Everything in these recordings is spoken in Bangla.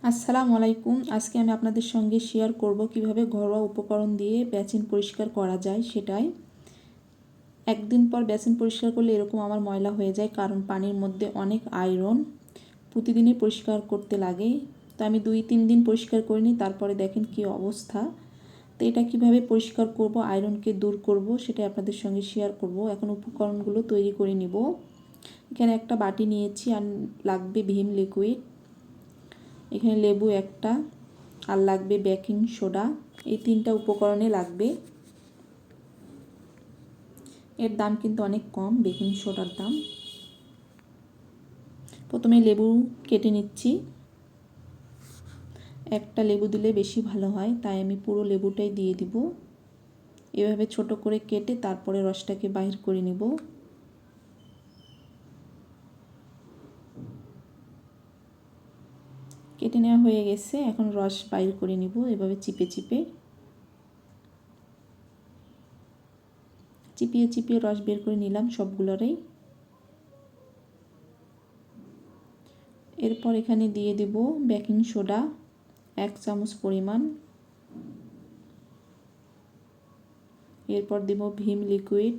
আসসালামু আলাইকুম। আজকে আমি আপনাদের সঙ্গে শেয়ার করব কিভাবে ঘরোয়া উপকরণ দিয়ে বেসিন পরিষ্কার করা যায় সেটাই। একদিন পর বেসিন পরিষ্কার করলে এরকম আমার ময়লা হয়ে যায়, কারণ পানির মধ্যে অনেক আয়রন। প্রতিদিনই পরিষ্কার করতে লাগে। তো আমি 2-3 দিন পরিষ্কার করিনি, তারপরে দেখেন কি অবস্থা। তো এটা কিভাবে পরিষ্কার করব, আয়রনকে দূর করব, সেটা আপনাদের সঙ্গে শেয়ার করব। এখন উপকরণগুলো তৈরি করে নিব। এখানে একটা বাটি নিয়েছি, আর লাগবে ভিম লিকুইড। এখানে লেবু একটা, আর লাগবে বেকিং সোডা। এই 3টা উপকরণে লাগবে। এর দাম কিন্তু অনেক কম, বেকিং সোডার দাম। প্রথমে লেবু কেটে নিচ্ছি। একটা লেবু দিলে বেশি ভালো হয়, তাই আমি পুরো লেবুটাই দিয়ে দিব। এভাবে ছোট করে কেটে তারপরে রসটাকে বাহির করে নিব। কেটে নেওয়া হয়ে গেছে, এখন রস বাইর করে নিব এভাবে চিপে চিপে। চিপিয়ে চিপিয়ে রস বের করে নিলাম সবগুলোরই। এরপর এখানে দিয়ে দিব বেকিং সোডা 1 চামচ পরিমাণ। এরপর দিব ভিম লিকুইড।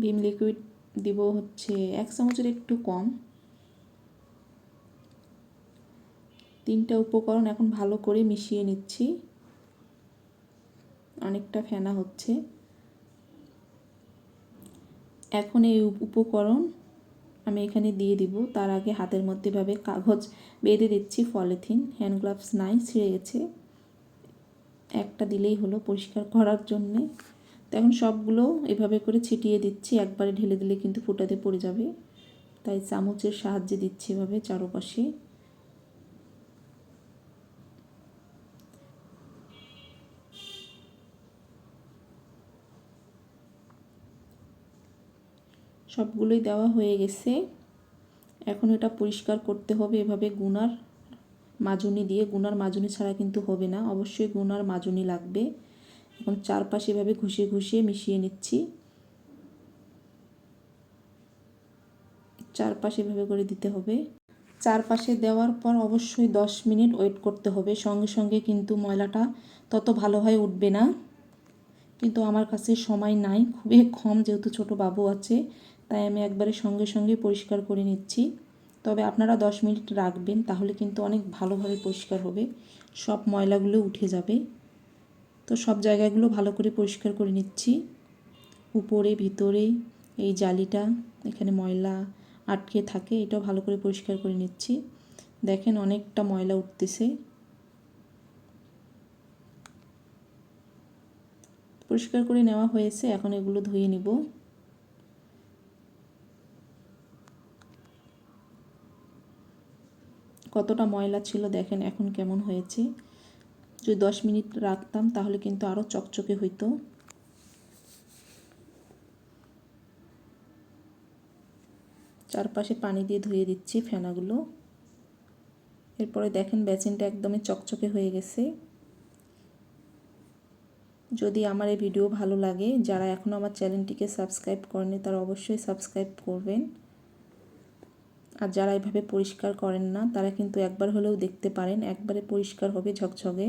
ভিম লিকুইড দিব হচ্ছে 1 চামচের একটু কম। 3টা উপকরণ এখন ভালো করে মিশিয়ে নিচ্ছি। অনেকটা ফেনা হচ্ছে। এখন এই উপকরণ আমি এখানে দিয়ে দিব। তার আগে হাতের মধ্যে ভাবে কাগজ বেঁধে দিচ্ছি, পলিথিন। হ্যান্ড গ্লাভস নাই, ছিঁড়ে গেছে। একটা দিলেই হলো পরিষ্কার করার জন্যে। তো এখন সবগুলো এভাবে করে ছিটিয়ে দিচ্ছি। একবারে ঢেলে দিলে কিন্তু ফুটাতে পড়ে যাবে, তাই চামচের সাহায্যে দিচ্ছি এভাবে চারপাশে। সবগুলোই দেওয়া হয়ে গেছে। এখন এটা পরিষ্কার করতে হবে এভাবে গুনার মাজুনি দিয়ে। গুনার মাজুনি ছাড়া কিন্তু হবে না, অবশ্যই গুনার মাজুনি লাগবে। এখন চারপাশে এভাবে ঘষিয়ে ঘষিয়ে মিশিয়ে নিচ্ছি। চারপাশে এভাবে করে দিতে হবে। চারপাশে দেওয়ার পর অবশ্যই 10 মিনিট ওয়েট করতে হবে। সঙ্গে সঙ্গে কিন্তু ময়লাটা তত ভালো হয় উঠবে না। কিন্তু আমার কাছে সময় নাই, খুবই কম, যেহেতু ছোট বাবু আছে, তাই আমি একবারে সঙ্গে সঙ্গে পরিষ্কার করে নিচ্ছি। তবে আপনারা 10 মিনিট রাখবেন, তাহলে কিন্তু অনেক ভালোভাবে পরিষ্কার হবে, সব ময়লাগুলো উঠে যাবে। তো সব জায়গাগুলো ভালো করে পরিষ্কার করে নিচ্ছি। উপরে ভিতরে এই জালিটা, এখানে ময়লা আটকে থাকে, এটাও ভালো করে পরিষ্কার করে নিচ্ছি। দেখেন অনেকটা ময়লা উঠতেছে। পরিষ্কার করে নেওয়া হয়েছে, এখন এগুলো ধুয়ে নিব। কতটা ময়লা ছিল দেখেন এখন কেমন হয়েছে। যদি 10 মিনিট রাখতাম তাহলে কিন্তু আরও চকচকে হইতো। চারপাশে পানি দিয়ে ধুয়ে দিচ্ছি ফেনাগুলো। এরপরে দেখেন বেসিনটা একদমই চকচকে হয়ে গেছে। যদি আমার এই ভিডিও ভালো লাগে, যারা এখনও আমার চ্যানেলটিকে সাবস্ক্রাইব করেনি তারা অবশ্যই সাবস্ক্রাইব করবেন। আর যারা এভাবে পরিষ্কার করেন না তারা কিন্তু একবার হলেও দেখতে পারেন, একবারে পরিষ্কার হবে ঝকঝকে।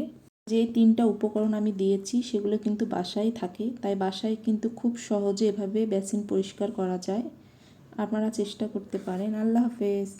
যে 3টা উপকরণ আমি দিয়েছি সেগুলো কিন্তু বাসায় থাকে, তাই বাসায় কিন্তু খুব সহজে এভাবে বেসিন পরিষ্কার করা যায়। আপনারা চেষ্টা করতে পারেন। আল্লাহ হাফেজ।